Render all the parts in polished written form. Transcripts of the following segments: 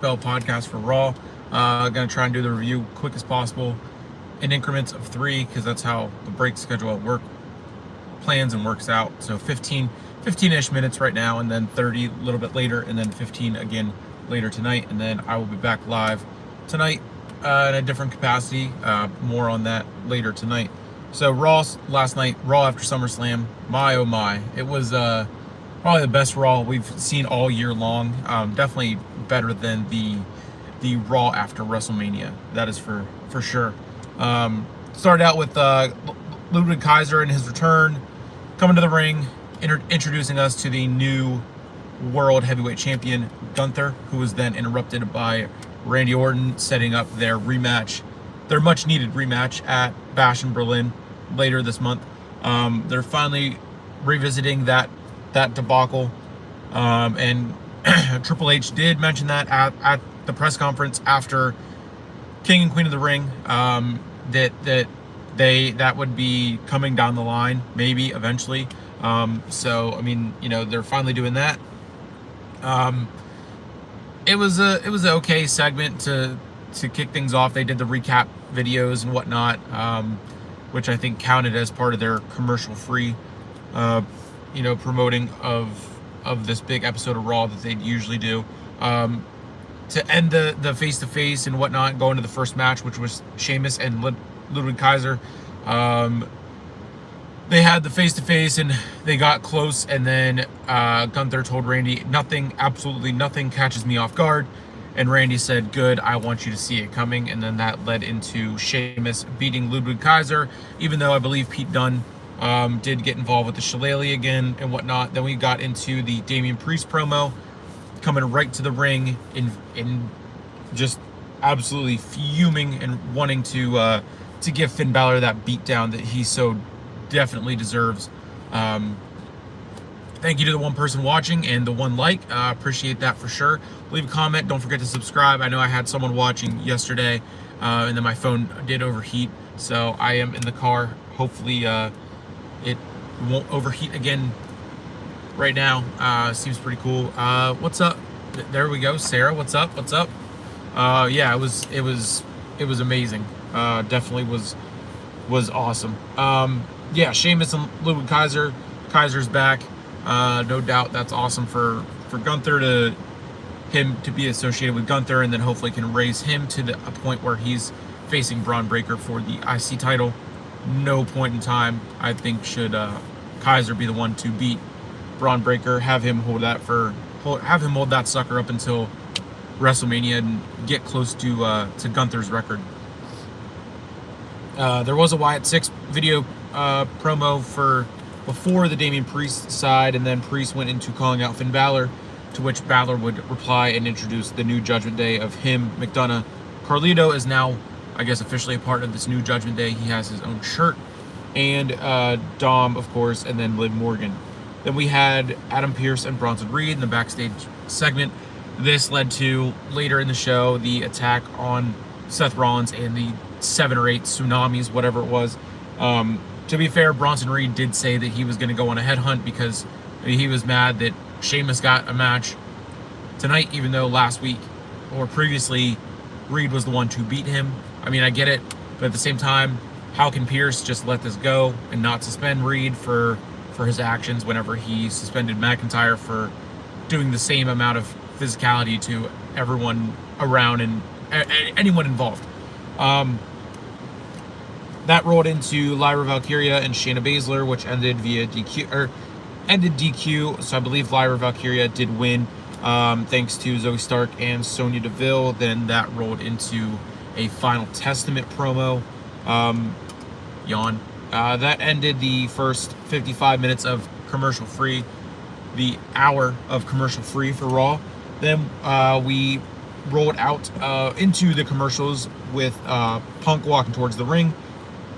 Bell podcast for Raw. Gonna try and do the review quick as possible in increments of 3 because that's how the break schedule at work plans and works out. So 15-ish minutes right now, and then 30 a little bit later, and then 15 again later tonight, and then I will be back live tonight in a different capacity. More on that later tonight. So Raw last night, Raw after SummerSlam. My oh my, it was probably the best Raw we've seen all year long. Definitely better than the Raw after WrestleMania. That is for sure. Started out with Ludwig Kaiser and his return, coming to the ring, introducing us to the new World Heavyweight Champion, Gunther, who was then interrupted by Randy Orton, setting up their rematch, their much-needed rematch at Bash in Berlin later this month. They're finally revisiting that debacle, and Triple H did mention that at the press conference after King and Queen of the Ring, that would be coming down the line, maybe eventually. So I mean, they're finally doing that. It was an okay segment to kick things off. They did the recap videos and whatnot, which I think counted as part of their commercial-free, promoting of this big episode of Raw that they'd usually do. To end the face-to-face and whatnot, go into the first match, which was Sheamus and Ludwig Kaiser. They had the face-to-face and they got close, and then Gunther told Randy, absolutely nothing catches me off guard. And Randy said, good, I want you to see it coming. And then that led into Sheamus beating Ludwig Kaiser, even though I believe Pete Dunne did get involved with the shillelagh again and whatnot. Then we got into the Damian Priest promo, coming right to the ring in just absolutely fuming and wanting to give Finn Balor that beatdown that he so definitely deserves. Thank you to the one person watching and the one like. Appreciate that for sure. Leave a comment. Don't forget to subscribe. I know I had someone watching yesterday, and then my phone did overheat, so I am in the car. Hopefully it won't overheat again right now. Seems pretty cool. What's up? There we go. Sarah, what's up? What's up? Yeah, it was amazing. Definitely was awesome. Yeah, Sheamus and Ludwig Kaiser. Kaiser's back. No doubt that's awesome for Gunther to be associated with Gunther, and then hopefully can raise him to a point where he's facing Braun Breaker for the IC title. No point in time, I think, should Kaiser be the one to beat Braun Breaker. Have him hold that sucker up until WrestleMania and get close to Gunther's record. There was a Wyatt 6 video promo for before the Damian Priest side, and then Priest went into calling out Finn Balor, to which Balor would reply and introduce the new Judgment Day of him, McDonough. Carlito is now, I guess, officially a part of this new Judgment Day. He has his own shirt, and Dom, of course, and then Liv Morgan. Then we had Adam Pearce and Bronson Reed in the backstage segment. This led to, later in the show, the attack on Seth Rollins and the 7 or 8 tsunamis, whatever it was. To be fair, Bronson Reed did say that he was going to go on a headhunt because he was mad that Sheamus got a match tonight, even though last week or previously Reed was the one to beat him. I mean, I get it, but at the same time, how can Pierce just let this go and not suspend Reed for his actions whenever he suspended McIntyre for doing the same amount of physicality to everyone around and anyone involved? That rolled into Lyra Valkyria and Shayna Baszler, which ended via DQ. So I believe Lyra Valkyria did win, thanks to Zoe Stark and Sonya Deville. Then that rolled into a Final Testament promo. Yawn. That ended the first 55 minutes of commercial-free, the hour of commercial-free for Raw. Then we rolled out into the commercials with Punk walking towards the ring.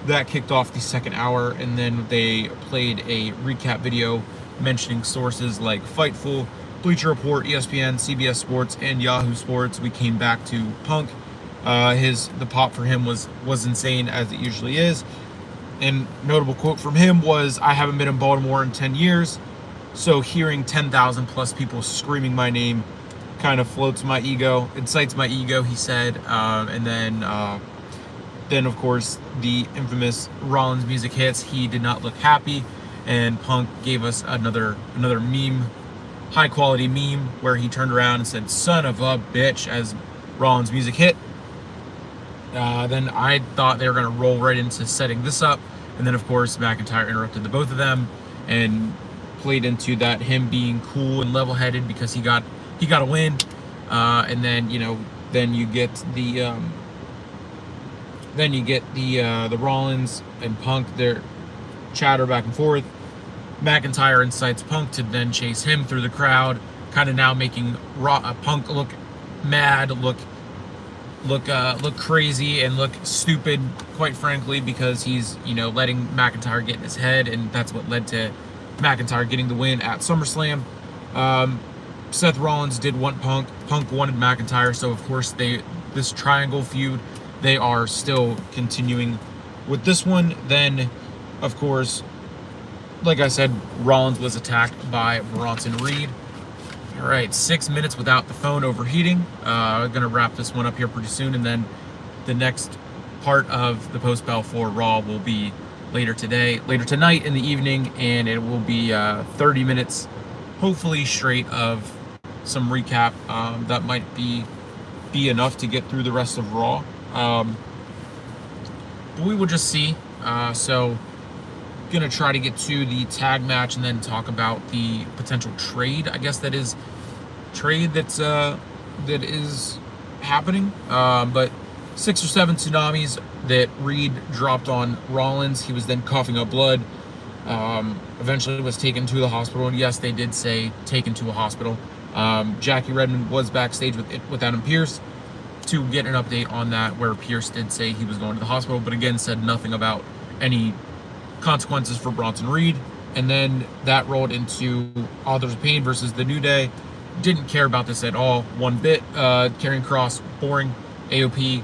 That kicked off the second hour, and then they played a recap video mentioning sources like Fightful, Bleacher Report, ESPN, CBS Sports, and Yahoo Sports. We came back to Punk. The pop for him was insane, as it usually is. And notable quote from him was, "I haven't been in Baltimore in 10 years, so hearing 10,000 plus people screaming my name kind of floats my ego, incites my ego, he said. And then of course the infamous Rollins music hits. He did not look happy, and Punk gave us another meme, high quality meme, where he turned around and said "son of a bitch" as Rollins music hit. Then I thought they were going to roll right into setting this up, and then of course McIntyre interrupted the both of them and played into that, him being cool and level-headed because he got a win. And then then you get the Rollins and Punk, their chatter back and forth. McIntyre incites Punk to then chase him through the crowd, kind of now making Punk look mad, look crazy, and look stupid, quite frankly, because he's letting McIntyre get in his head, and that's what led to McIntyre getting the win at SummerSlam. Seth Rollins did want Punk. Punk wanted McIntyre, so of course this triangle feud, they are still continuing with this one. Then, of course, like I said, Rollins was attacked by Bronson Reed. All right, 6 minutes without the phone overheating. I'm going to wrap this one up here pretty soon, and then the next part of the post-bell for Raw will be later tonight in the evening, and it will be 30 minutes, hopefully straight, of some recap. That might be enough to get through the rest of Raw. But we will just see. So gonna try to get to the tag match and then talk about the potential trade, I guess that is happening. But 6 or 7 tsunamis that Reed dropped on Rollins. He was then coughing up blood. Eventually was taken to the hospital, and yes, they did say taken to a hospital. Jackie Redmond was backstage with Adam Pearce to get an update on that, where Pearce did say he was going to the hospital, but again said nothing about any consequences for Bronson Reed. And then that rolled into Authors of Pain versus the New Day. Didn't care about this at all, one bit. Karrion Kross, boring. AOP,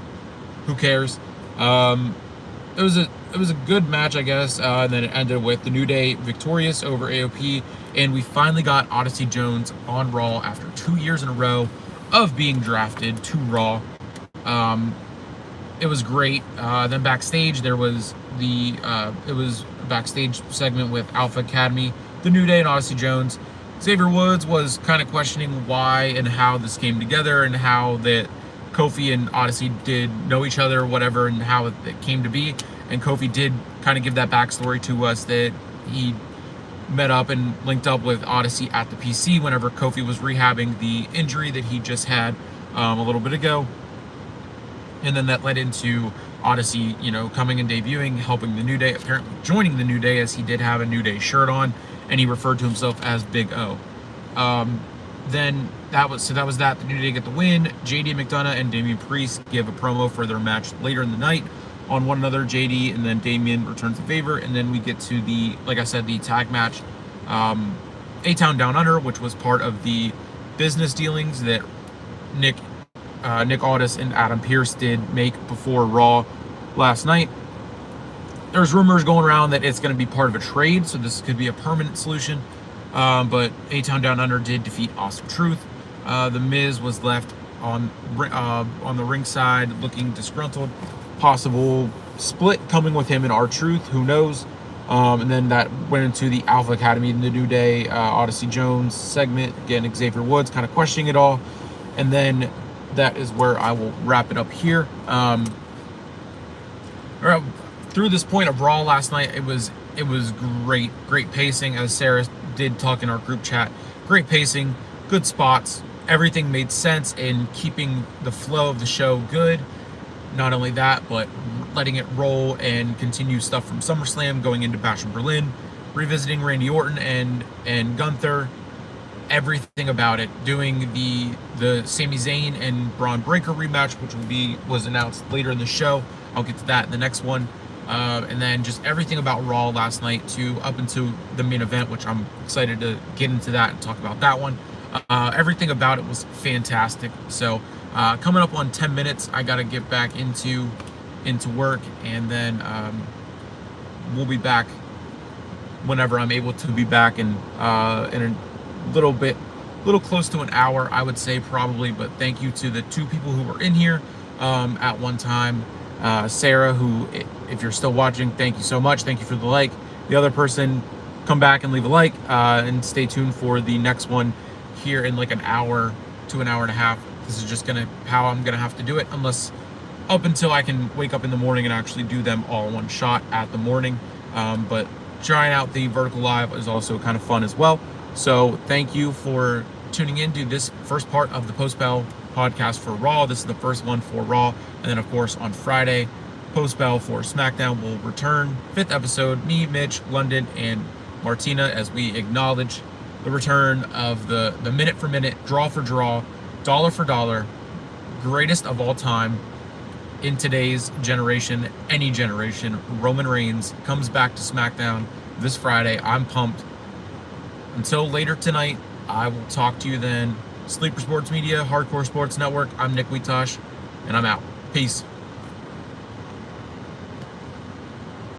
who cares? It was a good match, I guess. And then it ended with the New Day victorious over AOP, and we finally got Odyssey Jones on Raw after 2 years in a row of being drafted to Raw. It was great. Then backstage there was it was a backstage segment with Alpha Academy, the New Day, and Odyssey Jones. Xavier Woods was kind of questioning why and how this came together, and how that Kofi and Odyssey did know each other, whatever, and how it came to be. And Kofi did kind of give that backstory to us, that he met up and linked up with Odyssey at the PC whenever Kofi was rehabbing the injury that he just had a little bit ago. And then that led into Odyssey, coming and debuting, helping the New Day, apparently joining the New Day, as he did have a New Day shirt on, and he referred to himself as Big O. Then that was that. The New Day get the win. JD McDonough and Damian Priest give a promo for their match later in the night on one another. JD and then Damian returns the favor, and then we get to the, like I said, the tag match, A-Town Down Under, which was part of the business dealings that Nick Aldis and Adam Pearce did make before Raw last night. There's rumors going around that it's going to be part of a trade, so this could be a permanent solution. But A-Town Down Under did defeat Awesome Truth. The Miz was left on the ringside looking disgruntled. Possible split coming with him and R-Truth, who knows? And then that went into the Alpha Academy and the New Day, Odyssey Jones segment. Again, Xavier Woods kind of questioning it all. And then that is where I will wrap it up here. Through this point of Raw last night, it was great pacing, as Sarah did talk in our group chat. Great pacing, good spots, everything made sense in keeping the flow of the show good. Not only that, but letting it roll and continue stuff from SummerSlam, going into Bash in Berlin, revisiting Randy Orton and Gunther, everything about it. Doing the Sami Zayn and Braun Breaker rematch, which was announced later in the show. I'll get to that in the next one. And then just everything about Raw last night up into the main event, which I'm excited to get into that and talk about that one. Everything about it was fantastic. So coming up on 10 minutes, I got to get back into work, and then we'll be back whenever I'm able to be back, and in a little little close to an hour, I would say probably. But thank you to the 2 people who were in here at one time. Sarah, who, if you're still watching, thank you so much. Thank you for the like. The other person, come back and leave a like, and stay tuned for the next one here in like an hour to an hour and a half. This is just how I'm gonna have to do it, unless up until I can wake up in the morning and actually do them all in one shot at the morning. But trying out the vertical live is also kind of fun as well. So thank you for tuning in to this first part of the Post-Bell podcast for Raw. This is the first one for Raw. And then, of course, on Friday, Post-Bell for SmackDown will return. 5th episode, me, Mitch, London, and Martina, as we acknowledge the return of the minute for minute, draw for draw, dollar for dollar, greatest of all time in today's generation, any generation. Roman Reigns comes back to SmackDown this Friday. I'm pumped. Until later tonight, I will talk to you then. Sleeper Sports Media, Hardcore Sports Network. I'm Nick Weitoish, and I'm out. Peace.